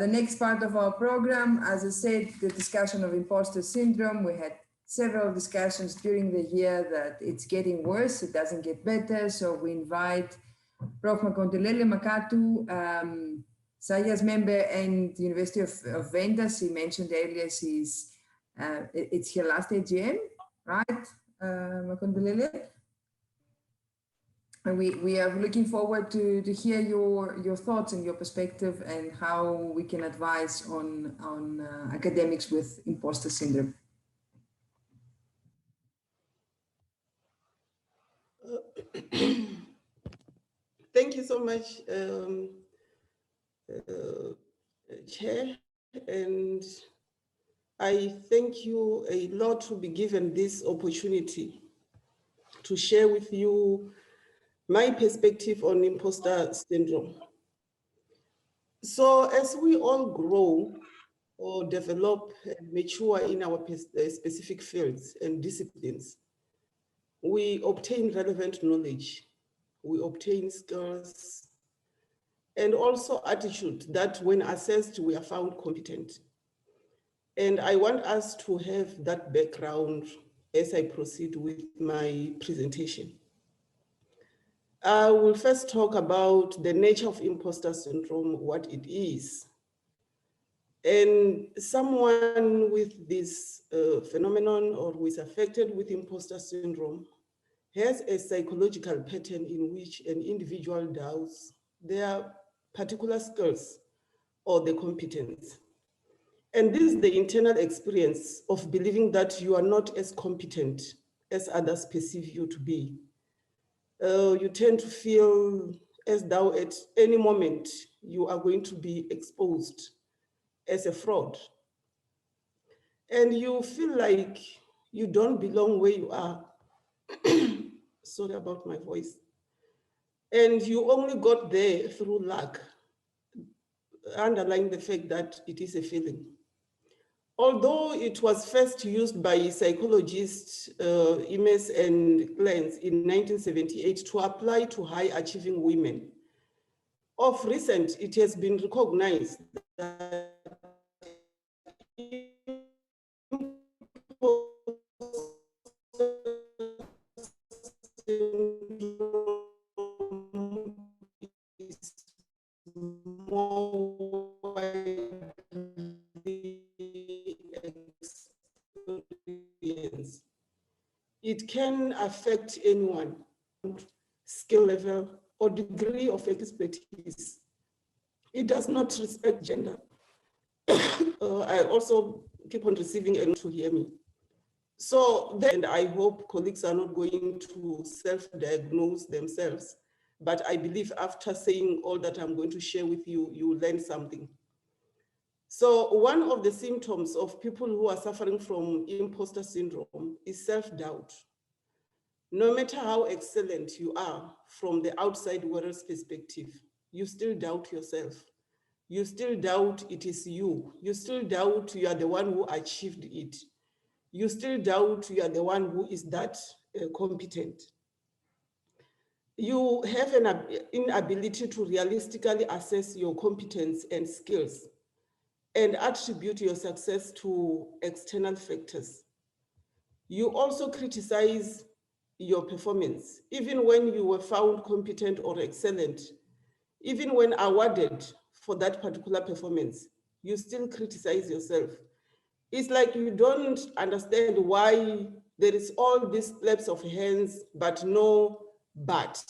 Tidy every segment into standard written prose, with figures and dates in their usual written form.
The next part of our program, as I said, the discussion of imposter syndrome. We had several discussions during the year that it's getting worse, it doesn't get better. So we invite Prof Makondelele Makatu, SAYAS member and University of Venda. She mentioned earlier it's her last AGM, right, Makondelele? And we are looking forward to hear your thoughts and your perspective and how we can advise on academics with imposter syndrome. Thank you so much, Chair, and I thank you a lot to be given this opportunity to share with you my perspective on imposter syndrome. So as we all grow or develop and mature in our specific fields and disciplines, we obtain relevant knowledge, we obtain skills, and also attitude that when assessed, we are found competent. And I want us to have that background as I proceed with my presentation. I will first talk about the nature of imposter syndrome, what it is. And someone with this phenomenon or who is affected with imposter syndrome has a psychological pattern in which an individual doubts their particular skills or the competence. And this is the internal experience of believing that you are not as competent as others perceive you to be. You tend to feel as though at any moment you are going to be exposed as a fraud. And you feel like you don't belong where you are. Sorry about my voice. And you only got there through luck, underlying the fact that it is a feeling. Although it was first used by psychologists Imes and Clance in 1978 to apply to high-achieving women, of recent, it has been recognized that is more experience. It can affect anyone, skill level or degree of expertise. It does not respect gender. I also keep on receiving and to hear me. So then I hope colleagues are not going to self-diagnose themselves, but I believe after saying all that I'm going to share with you, you will learn something. So one of the symptoms of people who are suffering from imposter syndrome is self-doubt. No matter how excellent you are from the outside world's perspective, you still doubt yourself. You still doubt it is you. You still doubt you are the one who achieved it. You still doubt you are the one who is that competent. You have an inability to realistically assess your competence and skills and attribute your success to external factors. You also criticize your performance, even when you were found competent or excellent, even when awarded for that particular performance, you still criticize yourself. It's like you don't understand why there is all these claps of hands, but no but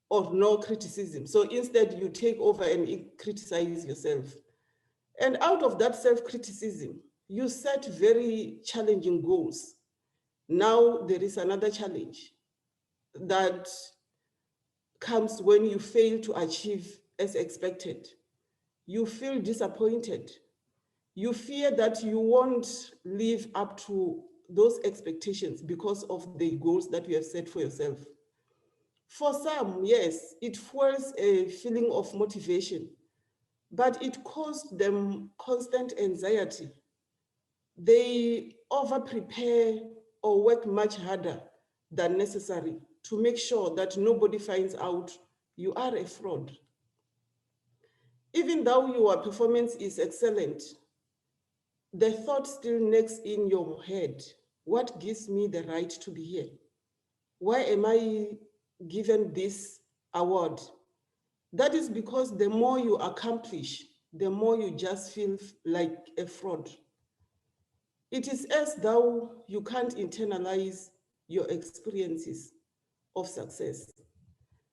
or no criticism. So instead you take over and criticize yourself. And out of that self-criticism, you set very challenging goals. Now there is another challenge that comes when you fail to achieve as expected. You feel disappointed. You fear that you won't live up to those expectations because of the goals that you have set for yourself. For some, yes, it fuels a feeling of motivation, but it caused them constant anxiety. They over-prepare or work much harder than necessary to make sure that nobody finds out you are a fraud. Even though your performance is excellent, the thought still nags in your head, what gives me the right to be here? Why am I given this award? That is because the more you accomplish, the more you just feel like a fraud. It is as though you can't internalize your experiences of success.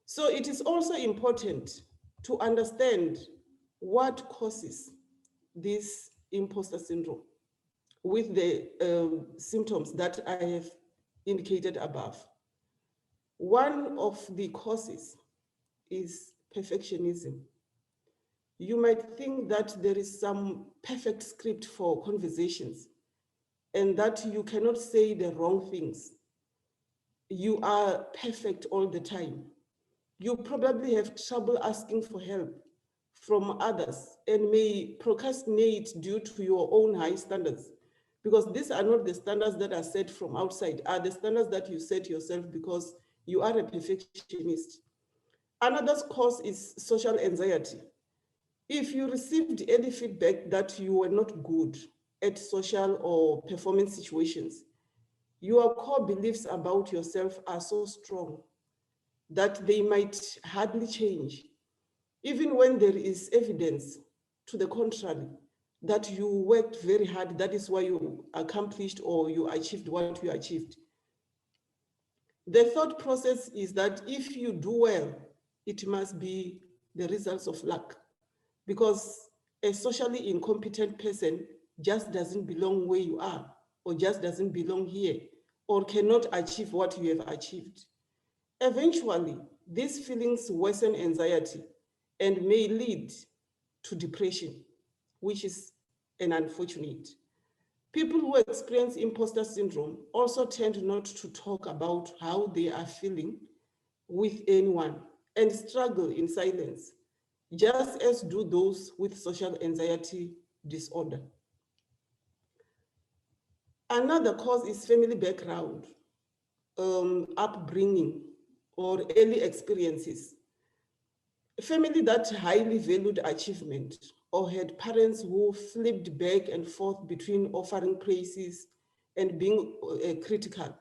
So it is also important to understand what causes this imposter syndrome with the symptoms that I have indicated above. One of the causes is perfectionism. You might think that there is some perfect script for conversations and that you cannot say the wrong things. You are perfect all the time. You probably have trouble asking for help from others and may procrastinate due to your own high standards, because these are not the standards that are set from outside, are the standards that you set yourself because you are a perfectionist. Another cause is social anxiety. If you received any feedback that you were not good at social or performance situations, your core beliefs about yourself are so strong that they might hardly change, even when there is evidence to the contrary, that you worked very hard, that is why you accomplished or you achieved what you achieved. The thought process is that if you do well, it must be the results of luck, because a socially incompetent person just doesn't belong where you are, or just doesn't belong here, or cannot achieve what you have achieved. Eventually, these feelings worsen anxiety and may lead to depression, which is an unfortunate. People who experience imposter syndrome also tend not to talk about how they are feeling with anyone and struggle in silence, just as do those with social anxiety disorder. Another cause is family background, upbringing, or early experiences. A family that highly valued achievement or had parents who flipped back and forth between offering praises and being critical,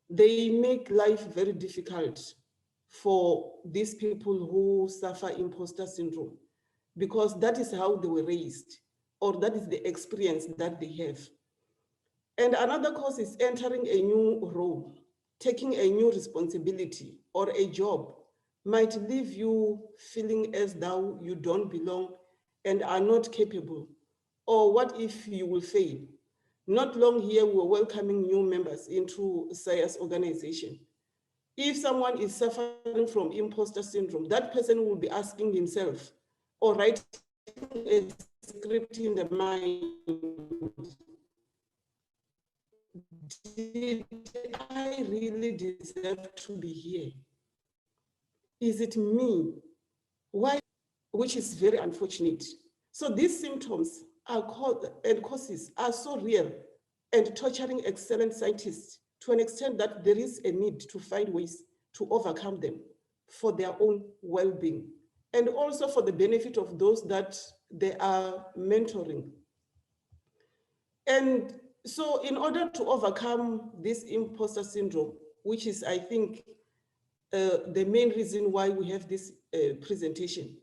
they make life very difficult for these people who suffer imposter syndrome, because that is how they were raised, or that is the experience that they have. And another cause is entering a new role, taking a new responsibility or a job might leave you feeling as though you don't belong and are not capable. Or what if you will fail? Not long here, we're welcoming new members into SAYAS organization. If someone is suffering from imposter syndrome, that person will be asking himself or writing a script in the mind, did I really deserve to be here? Is it me? Why? Which is very unfortunate. So these symptoms and causes are so real and torturing excellent scientists to an extent that there is a need to find ways to overcome them for their own well-being and also for the benefit of those that they are mentoring. And so in order to overcome this imposter syndrome, which is, I think, the main reason why we have this presentation,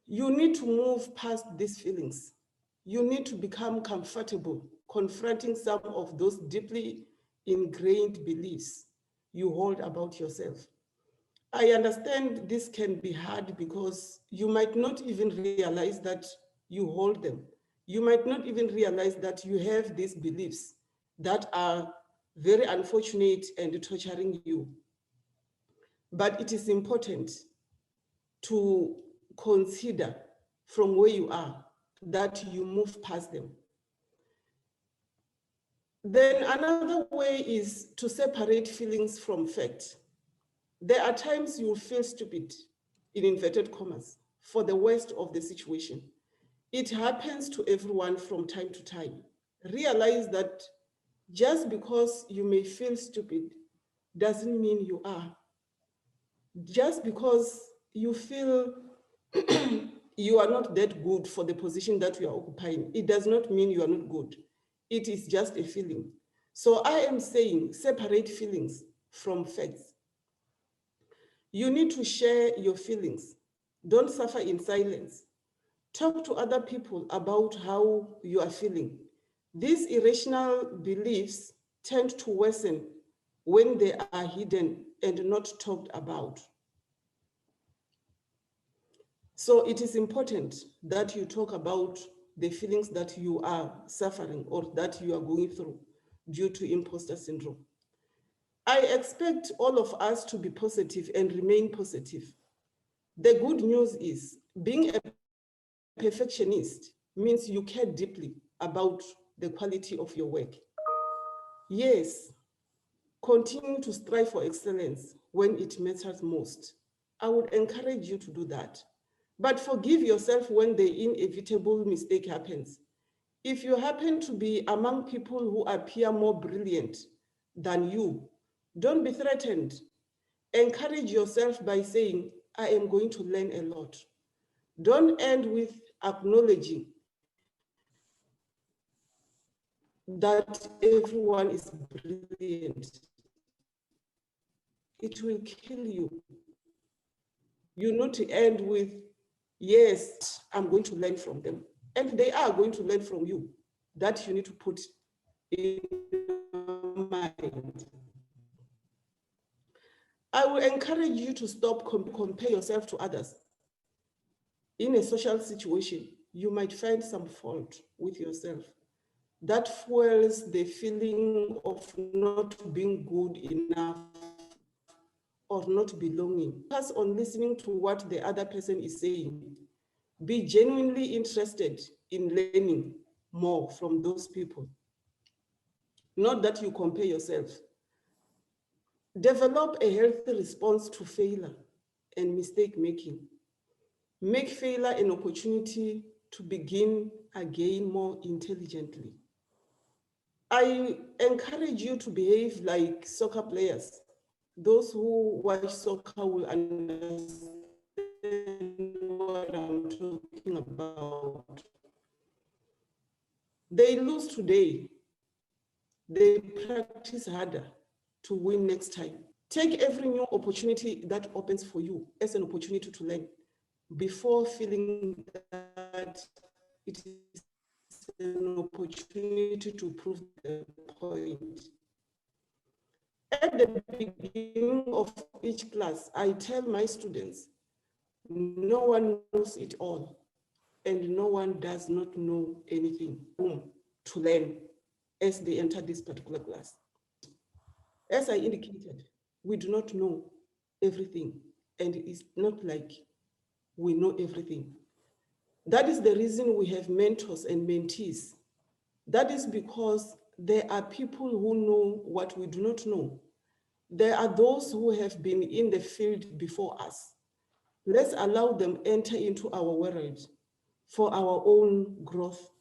you need to move past these feelings. You need to become comfortable confronting some of those deeply ingrained beliefs you hold about yourself. I understand this can be hard because you might not even realize that you hold them. You might not even realize that you have these beliefs that are very unfortunate and torturing you. But it is important to consider from where you are that you move past them. Then another way is to separate feelings from fact. There are times you will feel stupid, in inverted commas, for the worst of the situation. It happens to everyone from time to time. Realize that just because you may feel stupid doesn't mean you are. Just because you feel you are not that good for the position that you are occupying, it does not mean you are not good. It is just a feeling. So I am saying separate feelings from facts. You need to share your feelings. Don't suffer in silence. Talk to other people about how you are feeling. These irrational beliefs tend to worsen when they are hidden and not talked about. So it is important that you talk about the feelings that you are suffering or that you are going through due to imposter syndrome. I expect all of us to be positive and remain positive. The good news is being a perfectionist means you care deeply about the quality of your work. Yes, continue to strive for excellence when it matters most. I would encourage you to do that. But forgive yourself when the inevitable mistake happens. If you happen to be among people who appear more brilliant than you, don't be threatened. Encourage yourself by saying, I am going to learn a lot. Don't end with acknowledging that everyone is brilliant. It will kill you. You need to end with, yes, I'm going to learn from them. And they are going to learn from you. That you need to put in your mind. I will encourage you to stop compare yourself to others. In a social situation, you might find some fault with yourself. That fuels the feeling of not being good enough or not belonging. Focus on listening to what the other person is saying. Be genuinely interested in learning more from those people. Not that you compare yourself. Develop a healthy response to failure and mistake making. Make failure an opportunity to begin again more intelligently. I encourage you to behave like soccer players. Those who watch soccer will understand what I'm talking about. They lose today. They practice harder to win next time. Take every new opportunity that opens for you as an opportunity to learn before feeling that it is an opportunity to prove the point. At the beginning of each class, I tell my students, no one knows it all, and no one does not know anything to learn as they enter this particular class. As I indicated, we do not know everything, and it's not like we know everything. That is the reason we have mentors and mentees. That is because there are people who know what we do not know. There are those who have been in the field before us. Let's allow them enter into our world for our own growth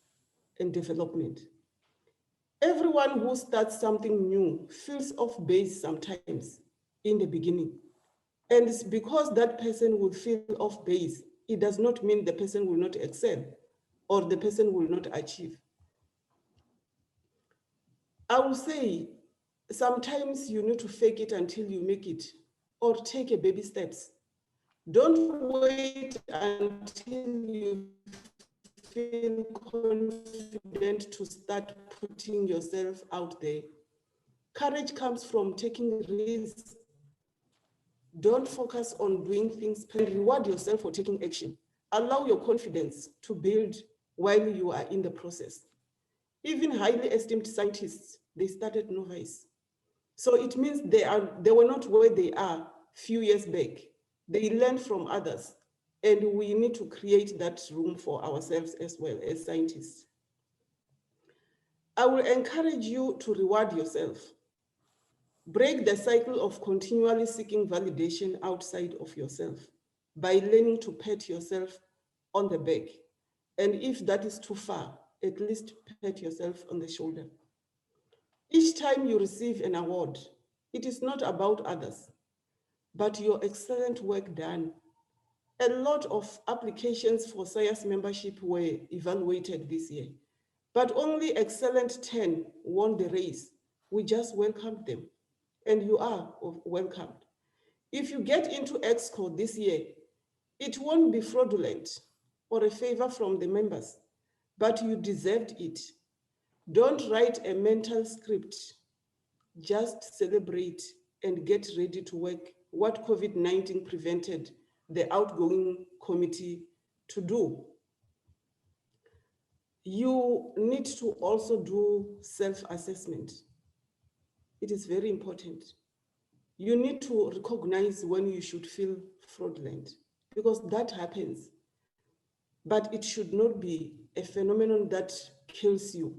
and development. Everyone who starts something new feels off base sometimes in the beginning. And it's because that person will feel off base, it does not mean the person will not excel or the person will not achieve. I will say, sometimes you need to fake it until you make it, or take a baby steps. Don't wait until you feel confident to start putting yourself out there. Courage comes from taking risks. Don't focus on doing things, but reward yourself for taking action. Allow your confidence to build while you are in the process. Even highly esteemed scientists, they started novice. So it means they were not where they are a few years back. They learned from others, and we need to create that room for ourselves as well as scientists. I will encourage you to reward yourself. Break the cycle of continually seeking validation outside of yourself by learning to pat yourself on the back. And if that is too far, at least pat yourself on the shoulder. Each time you receive an award, it is not about others, but your excellent work done. A lot of applications for SAYAS membership were evaluated this year, but only excellent 10 won the race. We just welcomed them, and you are welcomed. If you get into EXCO this year, it won't be fraudulent or a favor from the members, but you deserved it. Don't write a mental script, just celebrate and get ready to work what COVID-19 prevented the outgoing committee to do. You need to also do self-assessment. It is very important. You need to recognize when you should feel fraudulent, because that happens. But it should not be a phenomenon that kills you.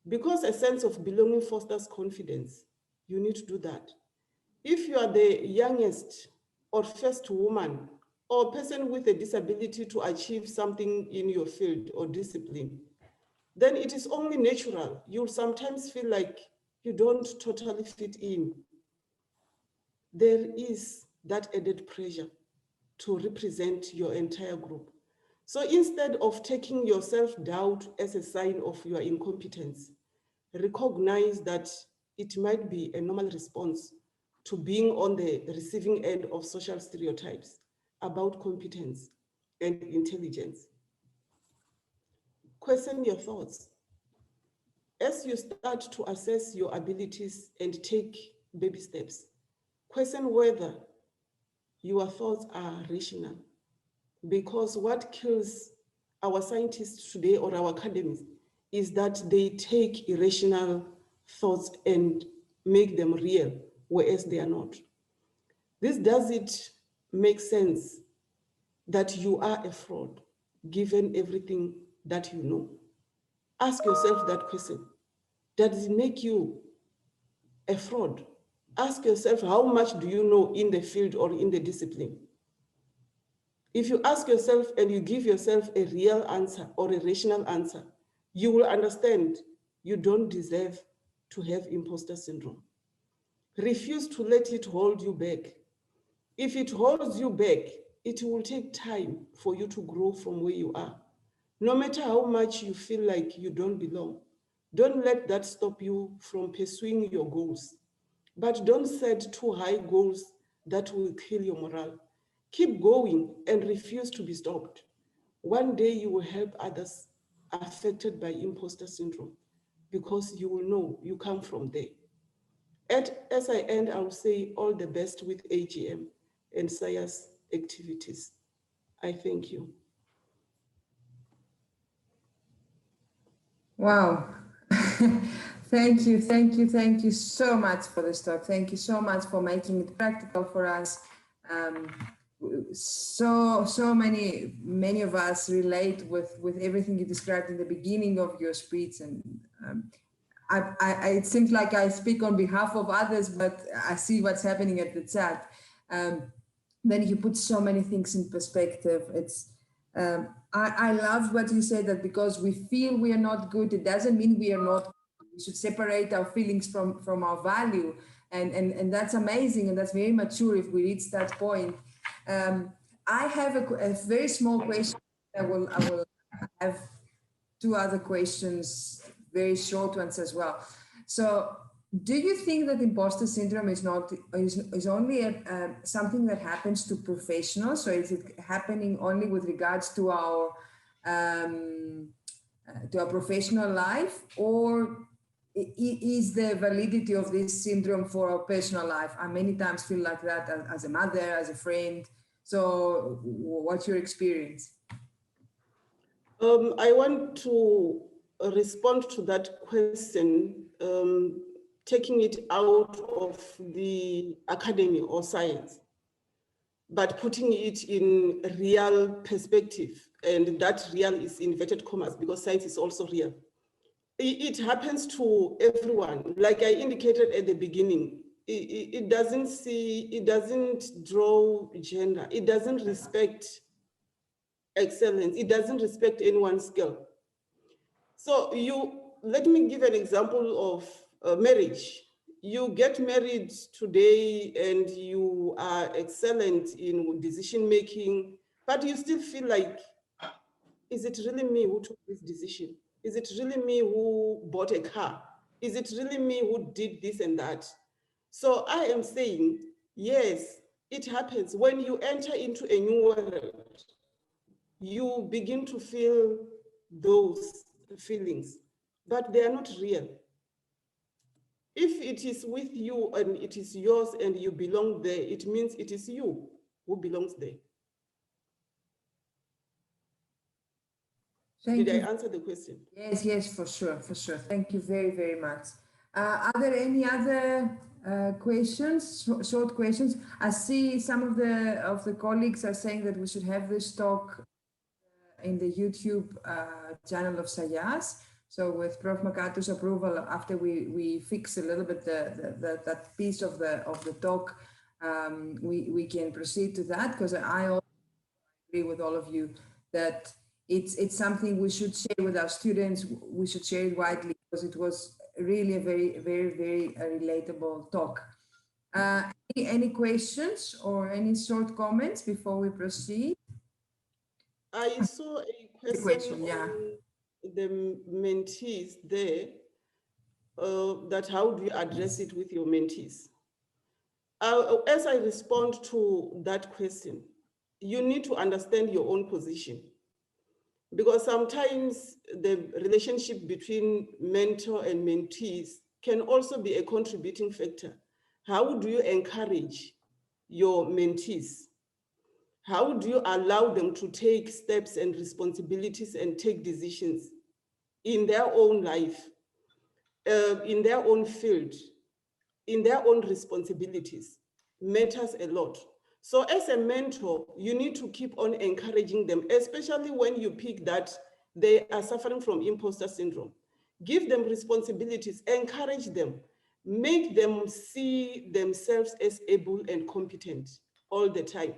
Because a sense of belonging fosters confidence, you need to do that. If you are the youngest or first woman or person with a disability to achieve something in your field or discipline, then it is only natural. You'll sometimes feel like you don't totally fit in. There is that added pressure to represent your entire group. So instead of taking your self-doubt as a sign of your incompetence, recognize that it might be a normal response to being on the receiving end of social stereotypes about competence and intelligence. Question your thoughts. As you start to assess your abilities and take baby steps, question whether your thoughts are rational. Because what kills our scientists today or our academics is that they take irrational thoughts and make them real, whereas they are not. This doesn't make sense that you are a fraud, given everything that you know. Ask yourself that question. Does it make you a fraud? Ask yourself, how much do you know in the field or in the discipline? If you ask yourself and you give yourself a real answer or a rational answer, you will understand you don't deserve to have imposter syndrome. Refuse to let it hold you back. If it holds you back, it will take time for you to grow from where you are. No matter how much you feel like you don't belong, don't let that stop you from pursuing your goals. But don't set too high goals that will kill your morale. Keep going and refuse to be stopped. One day you will help others affected by imposter syndrome because you will know you come from there. As I end, I will say all the best with AGM and SAYAS activities. I thank you. Wow. Thank you so much for this talk. Thank you so much for making it practical for us. So many of us relate with everything you described in the beginning of your speech, and it seems like I speak on behalf of others, but I see what's happening at the chat. Then you put so many things in perspective. It's I love what you said, that because we feel we are not good, it doesn't mean we are not. We should separate our feelings from our value, and that's amazing, and that's very mature if we reach that point. I have a very small question. I will have two other questions, very short ones as well. So, do you think that imposter syndrome is only something that happens to professionals, or is it happening only with regards to our professional life, or is the validity of this syndrome for our personal life? I many times feel like that as a mother, as a friend. So what's your experience? I want to respond to that question, taking it out of the academy or science, but putting it in real perspective. And that real is inverted commas because science is also real. It happens to everyone. Like I indicated at the beginning, it doesn't draw gender. It doesn't respect excellence. It doesn't respect anyone's skill. So let me give an example of marriage. You get married today and you are excellent in decision making, but you still feel like, is it really me who took this decision? Is it really me who bought a car? Is it really me who did this and that? So I am saying, yes, it happens. When you enter into a new world, you begin to feel those feelings, but they are not real. If it is with you and it is yours and you belong there, it means it is you who belongs there. Did I answer the question? Yes, yes, for sure, for sure. Thank you very, very much. Are there any other questions, short questions? I see some of the colleagues are saying that we should have this talk in the YouTube channel of SAYAS. So with Prof Makatu's approval, after we fix a little bit that piece of the talk, we can proceed to that, because I also agree with all of you that it's something we should share with our students. We should share it widely, because it was really a very, very, very relatable talk. Any questions or any short comments before we proceed? I saw a question on the mentees there, that how do you address it with your mentees? As I respond to that question, you need to understand your own position, because sometimes the relationship between mentor and mentees can also be a contributing factor. How do you encourage your mentees? How do you allow them to take steps and responsibilities and take decisions in their own life, in their own field, in their own responsibilities? Matters a lot. So as a mentor, you need to keep on encouraging them, especially when you pick that they are suffering from imposter syndrome. Give them responsibilities, encourage them, make them see themselves as able and competent all the time.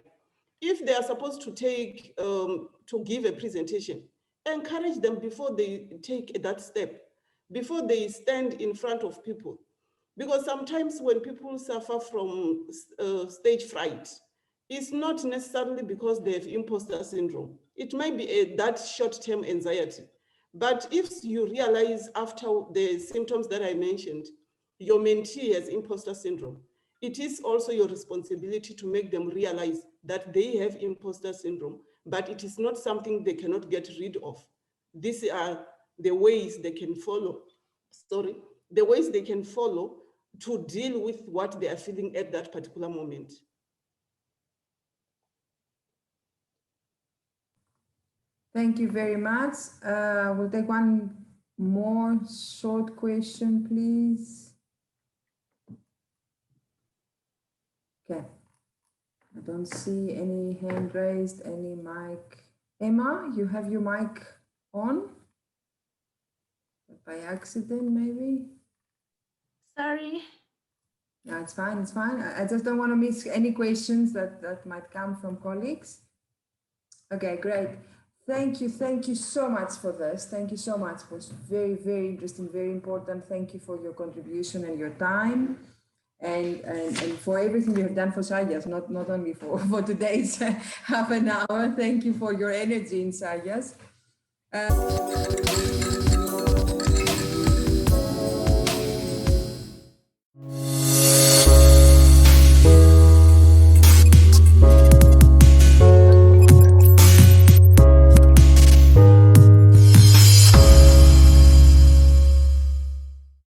If they are supposed to take, to give a presentation, encourage them before they take that step, before they stand in front of people. Because sometimes when people suffer from stage fright, it's not necessarily because they have imposter syndrome. It might be that short-term anxiety. But if you realize after the symptoms that I mentioned, your mentee has imposter syndrome, it is also your responsibility to make them realize that they have imposter syndrome, but it is not something they cannot get rid of. These are the ways they can follow, the ways they can follow to deal with what they are feeling at that particular moment. Thank you very much. We'll take one more short question, please. Okay. I don't see any hand raised, any mic. Emma, you have your mic on? By accident, maybe? Sorry. No, it's fine, it's fine. I just don't want to miss any questions that might come from colleagues. Okay, great. Thank you so much for this. Thank you so much. It was very, very interesting, very important. Thank you for your contribution and your time, and for everything you have done for SAYAS, not only for today's half an hour. Thank you for your energy in SAYAS.